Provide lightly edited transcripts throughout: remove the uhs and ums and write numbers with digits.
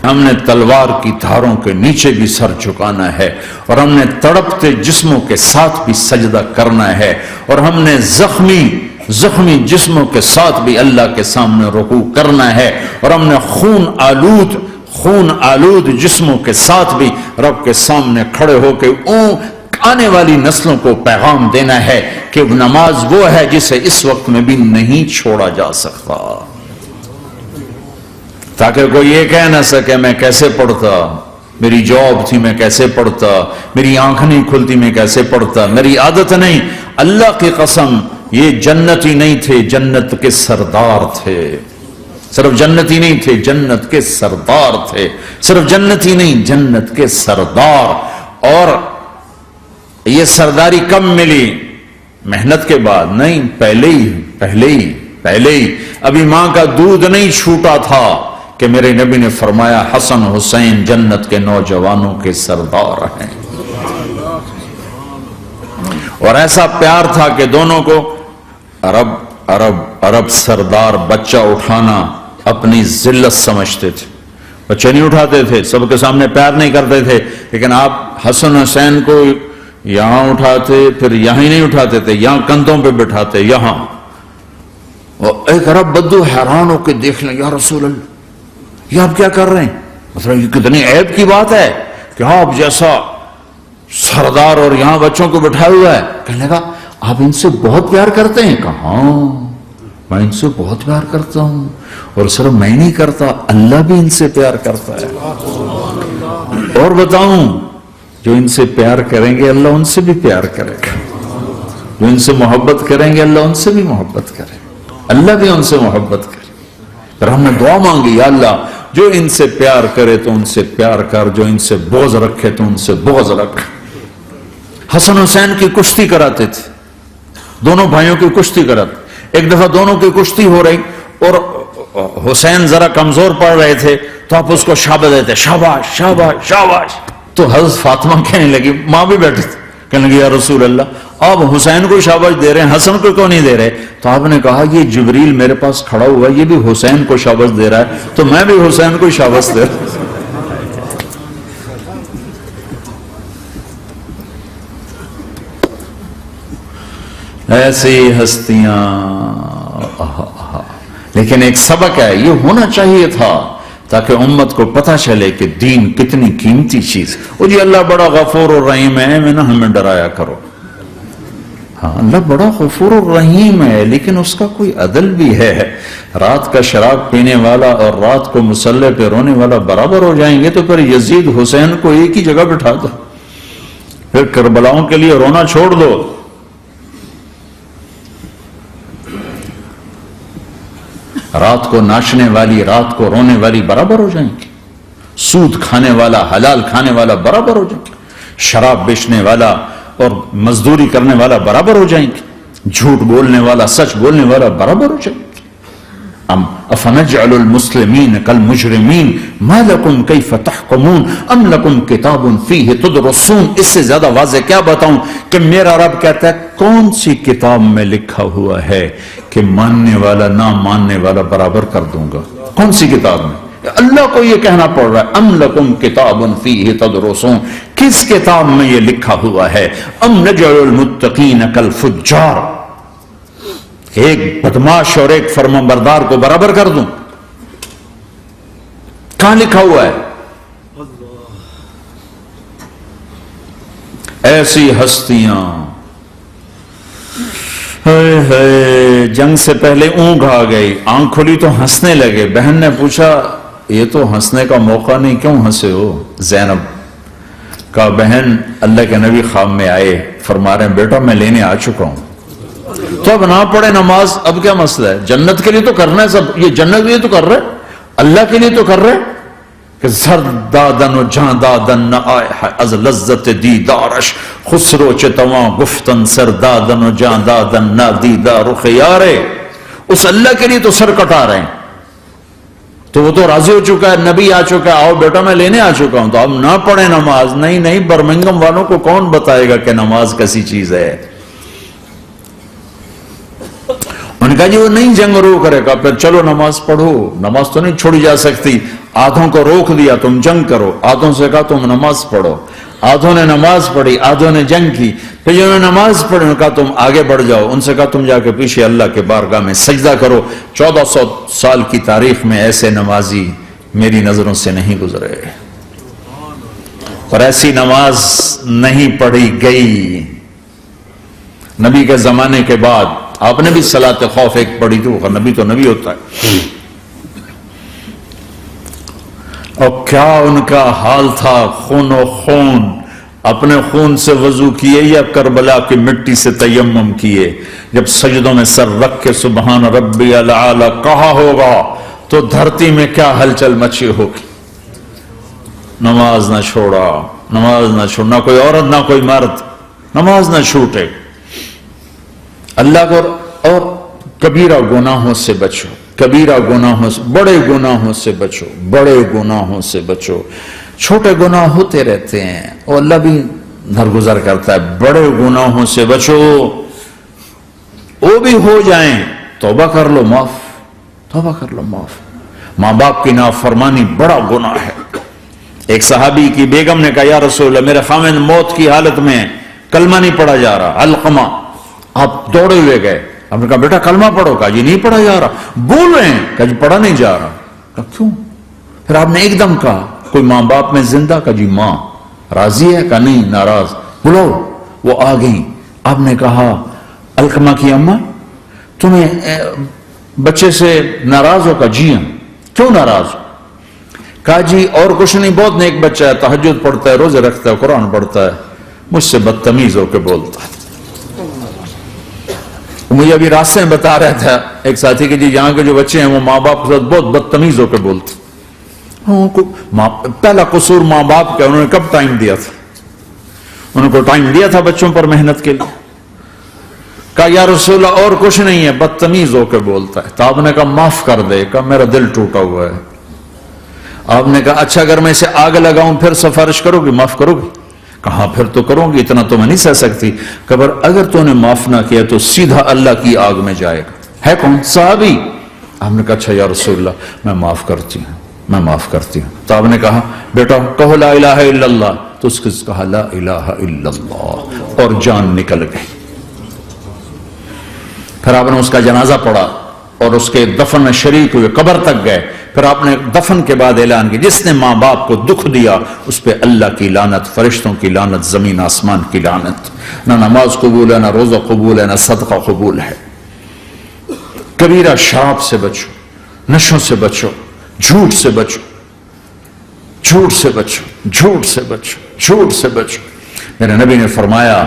ہم نے تلوار کی دھاروں کے نیچے بھی سر جھکانا ہے، اور ہم نے تڑپتے جسموں کے ساتھ بھی سجدہ کرنا ہے، اور ہم نے زخمی جسموں کے ساتھ بھی اللہ کے سامنے رکوع کرنا ہے، اور ہم نے خون آلود جسموں کے ساتھ بھی رب کے سامنے کھڑے ہو کے آنے والی نسلوں کو پیغام دینا ہے کہ نماز وہ ہے جسے اس وقت میں بھی نہیں چھوڑا جا سکتا، تاکہ کوئی یہ کہہ نہ سکے میں کیسے پڑھتا، میری جاب تھی میں کیسے پڑھتا، میری آنکھ نہیں کھلتی میں کیسے پڑھتا، میری عادت نہیں۔ اللہ کی قسم یہ جنتی نہیں تھے، جنت کے سردار تھے، صرف جنتی نہیں تھے، جنت کے سردار تھے، صرف جنتی نہیں، جنت کے سردار۔ اور یہ سرداری کب ملی؟ محنت کے بعد نہیں، پہلے ہی ابھی ماں کا دودھ نہیں چھوٹا تھا کہ میرے نبی نے فرمایا حسن حسین جنت کے نوجوانوں کے سردار ہیں، اور ایسا پیار تھا کہ دونوں کو عرب سردار بچہ اٹھانا اپنی ذلت سمجھتے تھے، بچے نہیں اٹھاتے تھے، سب کے سامنے پیار نہیں کرتے تھے، لیکن آپ حسن حسین کو یہاں اٹھاتے، پھر یہاں ہی نہیں اٹھاتے تھے، یہاں کندھوں پہ بٹھاتے، یہاں۔ اور ایک عرب بدو حیران ہو کے دیکھ لیں، یا رسول اللہ یہ آپ کیا کر رہے ہیں؟ مطلب یہ کتنی عیب کی بات ہے کہ آپ جیسا سردار اور یہاں بچوں کو بٹھایا ہوا ہے۔ کہنے لگا آپ ان سے بہت پیار کرتے ہیں؟ کہا ہاں میں ان سے بہت پیار کرتا ہوں، اور صرف میں نہیں کرتا، اللہ بھی ان سے پیار کرتا ہے۔ اور بتاؤں، جو ان سے پیار کریں گے اللہ ان سے بھی پیار کرے گا، جو ان سے محبت کریں گے اللہ ان سے بھی محبت کرے گا، اللہ بھی ان سے محبت کرے۔ پھر ہم نے دعا مانگی، یا اللہ جو ان سے پیار کرے تو ان سے پیار کر، جو ان سے بغض رکھے تو ان سے بغض رکھ۔ حسن حسین کی کشتی کراتے تھے، دونوں بھائیوں کی کشتی کراتے۔ ایک دفعہ دونوں کی کشتی ہو رہی اور حسین ذرا کمزور پڑ رہے تھے تو آپ اس کو شاباش دیتے، شاباش شاباش شاباش۔ تو حضرت فاطمہ کہنے لگی، ماں بھی بیٹھی تھی، کہنے لگی یا رسول اللہ آپ حسین کو شاباش دے رہے ہیں، حسن کو کیوں نہیں دے رہے؟ تو آپ نے کہا یہ جبریل میرے پاس کھڑا ہوا ہے، یہ بھی حسین کو شاباش دے رہا ہے، تو میں بھی حسین کو شاباش دے رہا ہوں۔ ایسی ہستیاں، لیکن ایک سبق ہے، یہ ہونا چاہیے تھا تاکہ امت کو پتہ چلے کہ دین کتنی قیمتی چیز۔ اور جی اللہ بڑا غفور الرحیم ہے، میں نہ ہمیں ڈرایا کرو۔ ہاں اللہ بڑا غفور الرحیم ہے، لیکن اس کا کوئی عدل بھی ہے۔ رات کا شراب پینے والا اور رات کو مصلی پہ رونے والا برابر ہو جائیں گے تو پھر یزید حسین کو ایک ہی جگہ بٹھا دو، پھر کربلاؤں کے لیے رونا چھوڑ دو۔ رات کو ناچنے والی، رات کو رونے والی برابر ہو جائیں گے، سود کھانے والا، حلال کھانے والا برابر ہو جائیں گے، شراب بیچنے والا اور مزدوری کرنے والا برابر ہو جائیں گے، جھوٹ بولنے والا سچ بولنے والا برابر ہو جائیں گے۔ افنجعل المسلمین کالمجرمین ما لکم کیف تحکمون ام لکم کتاب فیہ تدرسون۔ اس سے زیادہ واضح کیا بتاؤں کہ میرا رب کہتا ہے کون سی کتاب میں لکھا ہوا ہے کہ ماننے والا نہ ماننے والا برابر کر دوں گا؟ کون سی کتاب میں؟ اللہ کو یہ کہنا پڑ رہا ہے ام لکم کتاب فیہ تدرسون، کس کتاب میں یہ لکھا ہوا ہے؟ ام نجعل المتقین کالفجار، ایک بدماش اور ایک فرمانبردار کو برابر کر دوں؟ کہاں لکھا ہوا ہے؟ ایسی ہستیاں، جنگ سے پہلے اونگ آ گئی، آنکھ کھلی تو ہنسنے لگے۔ بہن نے پوچھا یہ تو ہنسنے کا موقع نہیں، کیوں ہنسے ہو؟ زینب کہا بہن اللہ کے نبی خواب میں آئے، فرما رہے ہیں بیٹا میں لینے آ چکا ہوں، تو اب نہ پڑھے نماز، اب کیا مسئلہ ہے؟ جنت کے لیے تو کرنا ہے سب، یہ جنت کے لیے تو کر رہے، اللہ کے لیے تو کر رہے کہ زر دادن و جان دادن نہ آئے از لذت دیدارش، خسرو چتواں گفتن سر دادن و جان دادن نہ دیدار خیارے۔ اس اللہ کے لیے تو سر کٹا رہے ہیں، تو وہ تو راضی ہو چکا ہے، نبی آ چکا ہے، آؤ بیٹا میں لینے آ چکا ہوں، تو اب نہ پڑھے نماز؟ نہیں، برمنگم والوں کو کون بتائے گا کہ نماز کیسی چیز ہے؟ انہوں نے کہا جی وہ نہیں جنگ رو کرے گا، پھر چلو نماز پڑھو، نماز تو نہیں چھوڑی جا سکتی۔ آدھوں کو روک دیا تم جنگ کرو، آدھوں سے کہا تم نماز پڑھو، آدھوں نے نماز پڑھی، آدھوں نے جنگ کی، پھر جنہوں نے نماز پڑھی انہوں نے کہا تم آگے بڑھ جاؤ، ان سے کہا تم جا کے پیچھے اللہ کے بارگاہ میں سجدہ کرو۔ 1400 سال کی تاریخ میں ایسے نمازی میری نظروں سے نہیں گزرے، اور ایسی نماز نہیں پڑھی گئی نبی کے زمانے کے بعد۔ آپ نے بھی صلاۃ خوف ایک پڑھی تھی، وہ نبی تو نبی ہوتا ہے، اور کیا ان کا حال تھا، خون و خون، اپنے خون سے وضو کیے یا کربلا کی مٹی سے تیمم کیے؟ جب سجدوں میں سر رکھ کے سبحان ربی الاعلی کہا ہوگا تو دھرتی میں کیا ہلچل مچی ہوگی۔ نماز نہ چھوڑا، نماز نہ چھوڑنا، کوئی عورت نہ کوئی مرد، نماز نہ چھوٹے، اللہ کو، اور کبیرہ گناہوں سے بچو، کبیرہ گناہوں سے، بڑے گناہوں سے بچو، بڑے گناہوں سے بچو۔ چھوٹے گناہ ہوتے رہتے ہیں اور اللہ بھی درگزر کرتا ہے، بڑے گناہوں سے بچو، وہ بھی ہو جائیں توبہ کر لو معاف، توبہ کر لو معاف۔ ماں باپ کی نافرمانی بڑا گناہ ہے۔ ایک صحابی کی بیگم نے کہا یا رسول اللہ میرے خاوند موت کی حالت میں کلمہ نہیں پڑھا جا رہا، علقمہ، آپ دوڑے ہوئے گئے، آپ نے کہا بیٹا کلمہ پڑھو، کہا جی نہیں پڑھا جا رہا، بول رہے ہیں، کہا جی پڑھا نہیں جا رہا، کہا کیوں؟ پھر آپ نے ایک دم کہا کوئی ماں باپ میں زندہ؟ کہا جی ماں راضی ہے؟ کہا نہیں ناراض، بلاؤ۔ وہ آ گئی، آپ نے کہا علقمہ کی اماں تمہیں بچے سے ناراض ہو؟ کہا جی ہاں۔ کیوں ناراض ہو؟ کہا جی اور کچھ نہیں، بہت نیک بچہ ہے، تہجد پڑھتا ہے، روزے رکھتا ہے، قرآن پڑھتا ہے، مجھ سے بدتمیز ہو کے بولتا ہے۔ مجھے ابھی راستے میں بتا رہا تھا ایک ساتھی کہ جی یہاں کے جو بچے ہیں وہ ماں باپ کے ساتھ بہت بدتمیز ہو کے بولتے ہیں۔ پہلا قصور ماں باپ کا، انہوں نے کب ٹائم دیا تھا؟ انہوں کو ٹائم دیا تھا بچوں پر محنت کے لیے؟ کہا یا رسول اللہ اور کچھ نہیں ہے، بدتمیز ہو کے بولتا ہے۔ تو آپ نے کہا معاف کر دے، کہا میرا دل ٹوٹا ہوا ہے۔ آپ نے کہا اچھا اگر میں اسے آگ لگاؤں پھر سفارش کرو گی، معاف کرو گی؟ کہا پھر تو کروں گی، اتنا تو میں نہیں سہ سکتی۔ کہ اگر تو نے معاف نہ کیا تو سیدھا اللہ کی آگ میں جائے گا۔ ہے کون؟ صحابی۔ آپ نے کہا اچھا یا رسول اللہ میں معاف کرتی ہوں، میں معاف کرتی ہوں۔ تو آپ نے کہا بیٹا کہو لا الہ الا اللہ، تو اس نے کہا لا الہ الا اللہ، اور جان نکل گئی۔ پھر آپ نے اس کا جنازہ پڑھا اور اس کے دفن میں شریک ہوئے، قبر تک گئے۔ پھر آپ نے دفن کے بعد اعلان کیا جس نے ماں باپ کو دکھ دیا اس پہ اللہ کی لعنت، فرشتوں کی لعنت، زمین آسمان کی لعنت۔ نہ نماز قبول ہے، نہ روزہ قبول ہے، نہ صدقہ قبول ہے۔ کبیرہ شراب سے بچو، نشوں سے بچو، جھوٹ سے بچو، جھوٹ سے بچو، جھوٹ سے بچو، جھوٹ سے بچو۔ میرے نبی نے فرمایا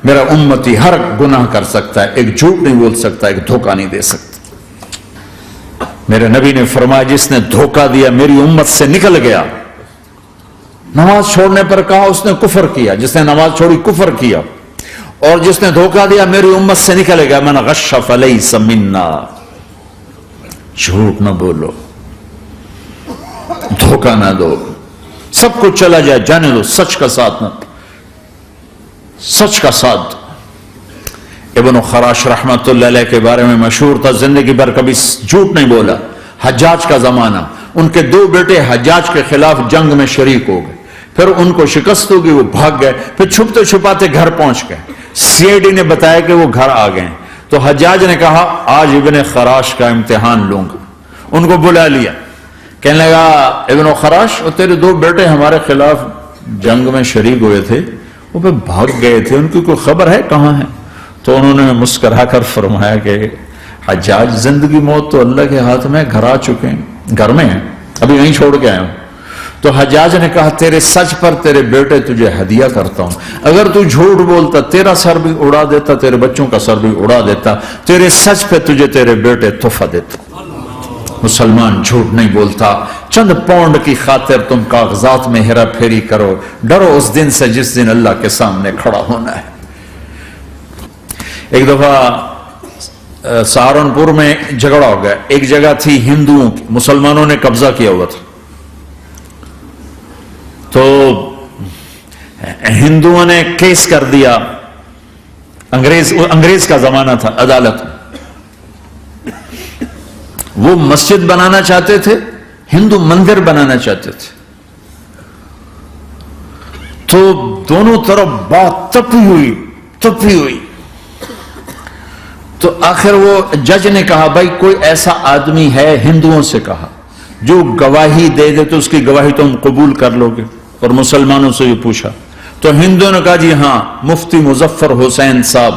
میرا امتی ہر گناہ کر سکتا ہے، ایک جھوٹ نہیں بول سکتا، ایک دھوکہ نہیں دے سکتا۔ میرے نبی نے فرمایا جس نے دھوکہ دیا میری امت سے نکل گیا۔ نماز چھوڑنے پر کہا اس نے کفر کیا، جس نے نماز چھوڑی کفر کیا، اور جس نے دھوکہ دیا میری امت سے نکل گیا۔ من غش فلیس منا، جھوٹ نہ بولو، دھوکہ نہ دو، سب کچھ چلا جائے جانے دو، سچ کا ساتھ نہ، سچ کا ساتھ۔ ابن خراش رحمت اللہ علیہ کے بارے میں مشہور تھا زندگی بھر کبھی جھوٹ نہیں بولا۔ حجاج کا زمانہ، ان کے دو بیٹے حجاج کے خلاف جنگ میں شریک ہو گئے، پھر ان کو شکست ہوگی، وہ بھاگ گئے، پھر چھپتے چھپاتے گھر پہنچ گئے۔ سی آئی ڈی نے بتایا کہ وہ گھر آ گئے، تو حجاج نے کہا آج ابن خراش کا امتحان لوں گا۔ ان کو بلا لیا، کہنے لگا ابن خراش اور تیرے دو بیٹے ہمارے خلاف جنگ میں شریک ہوئے تھے، وہ پہ بھاگ گئے تھے، ان کی کوئی خبر ہے کہاں ہے؟ تو انہوں نے مسکرا کر فرمایا کہ حجاج زندگی موت تو اللہ کے ہاتھ میں، گھر آ چکے ہیں، گھر میں ہیں، ابھی نہیں چھوڑ کے آئے ہوں۔ تو حجاج نے کہا تیرے سچ پر تیرے بیٹے تجھے ہدیہ کرتا ہوں، اگر تو جھوٹ بولتا تیرا سر بھی اڑا دیتا، تیرے بچوں کا سر بھی اڑا دیتا، تیرے سچ پہ تجھے تیرے بیٹے تحفہ دیتا۔ مسلمان جھوٹ نہیں بولتا۔ چند پاؤنڈ کی خاطر تم کاغذات میں ہیرا پھیری کرو، ڈرو اس دن سے جس دن اللہ کے سامنے کھڑا ہونا ہے۔ ایک دفعہ سہارنپور میں جھگڑا ہو گیا، ایک جگہ تھی ہندوؤں کی، مسلمانوں نے قبضہ کیا ہوا تھا، تو ہندوؤں نے کیس کر دیا، انگریز کا زمانہ تھا، عدالت، وہ مسجد بنانا چاہتے تھے، ہندو مندر بنانا چاہتے تھے. تو دونوں طرف بات تپی ہوئی. تو آخر وہ جج نے کہا بھائی کوئی ایسا آدمی ہے، ہندوؤں سے کہا، جو گواہی دے دے تو اس کی گواہی تم قبول کر لو گے؟ اور مسلمانوں سے یہ پوچھا تو ہندوؤں نے کہا جی ہاں، مفتی مظفر حسین صاحب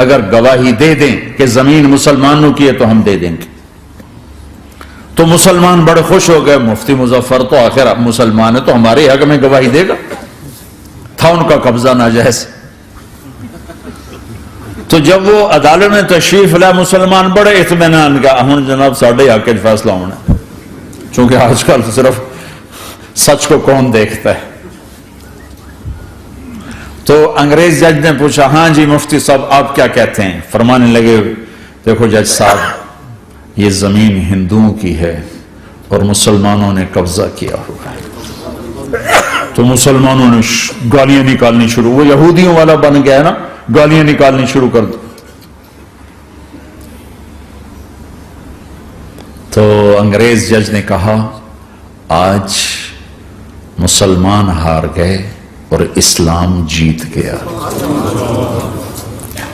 اگر گواہی دے دیں کہ زمین مسلمانوں کی ہے تو ہم دے دیں گے. تو مسلمان بڑے خوش ہو گئے، مفتی مظفر تو آخر مسلمان ہے تو ہمارے حق میں گواہی دے گا. تھا ان کا قبضہ ناجائز. تو جب وہ عدالت میں تشریف لائے مسلمان بڑے اطمینان کا ہن جناب ساڈے حق وچ فیصلہ ہونا ہے، چونکہ آج کل صرف سچ کو کون دیکھتا ہے. تو انگریز جج نے پوچھا ہاں جی مفتی صاحب آپ کیا کہتے ہیں؟ فرمانے لگے دیکھو جج صاحب یہ زمین ہندوؤں کی ہے اور مسلمانوں نے قبضہ کیا ہوا ہے. تو مسلمانوں نے گالیاں نکالنی شروع، وہ یہودیوں والا بن گیا ہے نا، گالیاں نکالنی شروع کر دی. تو انگریز جج نے کہا آج مسلمان ہار گئے اور اسلام جیت گیا.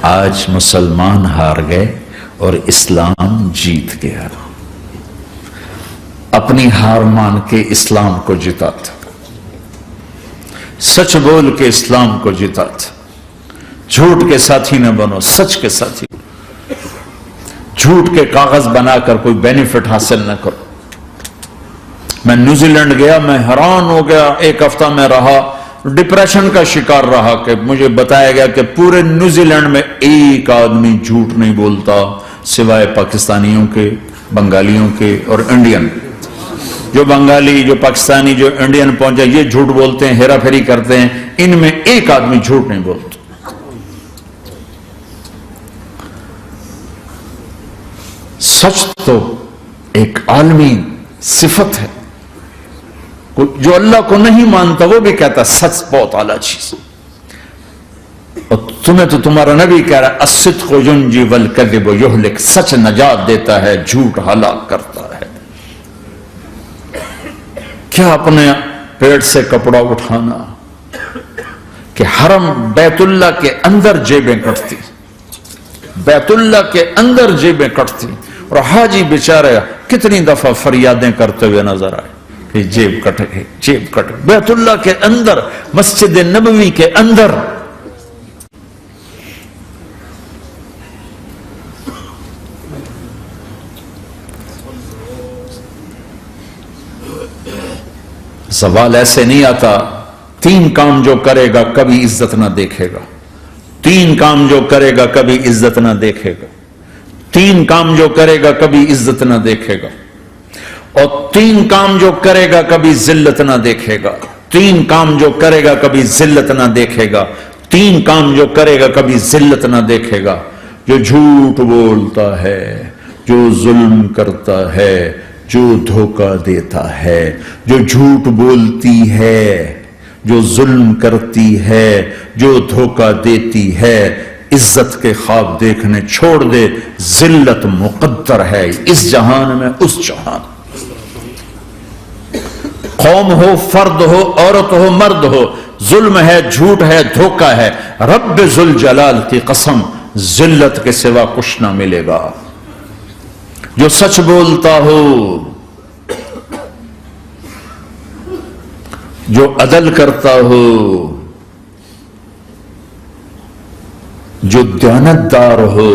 آج مسلمان ہار گئے اور اسلام جیت گیا. اپنی ہار مان کے اسلام کو جیتا تھا، سچ بول کے اسلام کو جیتا تھا. جھوٹ کے ساتھی نہ بنو، سچ کے ساتھی. جھوٹ کے کاغذ بنا کر کوئی بینیفٹ حاصل نہ کرو. میں نیوزی لینڈ گیا، میں حیران ہو گیا. ایک ہفتہ میں رہا، ڈپریشن کا شکار رہا کہ مجھے بتایا گیا کہ پورے نیوزی لینڈ میں ایک آدمی جھوٹ نہیں بولتا سوائے پاکستانیوں کے، بنگالیوں کے اور انڈین. جو بنگالی، جو پاکستانی، جو انڈین پہنچے یہ جھوٹ بولتے ہیں، ہیرا پھیری کرتے ہیں. ان میں ایک آدمی جھوٹ نہیں بولتا. سچ تو ایک عالمی صفت ہے. جو اللہ کو نہیں مانتا وہ بھی کہتا سچ بہت اعلیٰ چیز. اور تمہیں تو تمہارا نبی کہہ رہا ہے الصدق ینجی والکذب یہلک، سچ نجات دیتا ہے، جھوٹ ہلاک کرتا ہے. کیا اپنے پیٹ سے کپڑا اٹھانا کہ حرم بیت اللہ کے اندر جیبیں کٹتی، بیت اللہ کے اندر جیبیں کٹتی. اور حاجی بیچارے کتنی دفعہ فریادیں کرتے ہوئے نظر آئے کہ جیب کٹ گئی، جیب کٹ گئی. بیت اللہ کے اندر، مسجد نبوی کے اندر. سوال ایسے نہیں آتا 3 کام جو کرے گا کبھی عزت نہ دیکھے گا، 3 کام جو کرے گا کبھی عزت نہ دیکھے گا، 3 کام جو کرے گا کبھی عزت نہ دیکھے گا، اور 3 کام جو کرے گا کبھی ذلت نہ دیکھے گا. 3 کام جو کرے گا کبھی ذلت نہ دیکھے گا. 3 کام جو کرے گا کبھی ذلت نہ دیکھے گا. جو جھوٹ بولتا ہے، جو ظلم کرتا ہے، جو دھوکہ دیتا ہے، جو جھوٹ بولتی ہے، جو ظلم کرتی ہے، جو دھوکہ دیتی ہے، عزت کے خواب دیکھنے چھوڑ دے. ذلت مقدر ہے اس جہان میں، اس جہان. قوم ہو، فرد ہو، عورت ہو، مرد ہو، ظلم ہے، جھوٹ ہے، دھوکہ ہے، رب ذوالجلال کی قسم ذلت کے سوا کچھ نہ ملے گا. جو سچ بولتا ہو، جو عدل کرتا ہو، جو دیانتدار ہو،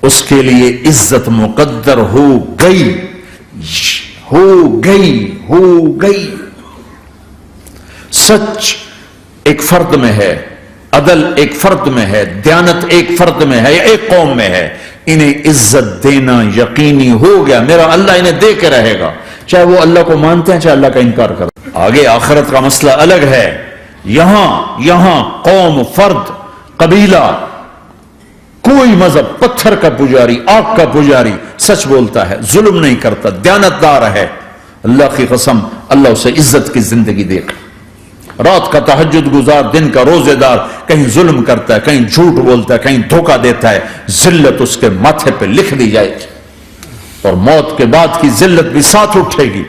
اس کے لیے عزت مقدر ہو گئی، ہو گئی، ہو گئی. سچ ایک فرد میں ہے، عدل ایک فرد میں ہے، دیانت ایک فرد میں ہے، ایک قوم میں ہے. انہیں عزت دینا یقینی ہو گیا. میرا اللہ انہیں دے کے رہے گا، چاہے وہ اللہ کو مانتے ہیں چاہے اللہ کا انکار کرتے ہیں. آگے آخرت کا مسئلہ الگ ہے. یہاں قوم، فرد، قبیلہ، کوئی مذہب، پتھر کا پجاری، آگ کا پجاری سچ بولتا ہے، ظلم نہیں کرتا، دیانتدار ہے، اللہ کی قسم اللہ اسے عزت کی زندگی دے گا. رات کا تہجد گزار، دن کا روزے دار کہیں ظلم کرتا ہے، کہیں جھوٹ بولتا ہے، کہیں دھوکہ دیتا ہے، ذلت اس کے ماتھے پہ لکھ دی جائے گی. اور موت کے بعد کی ذلت بھی ساتھ اٹھے گی.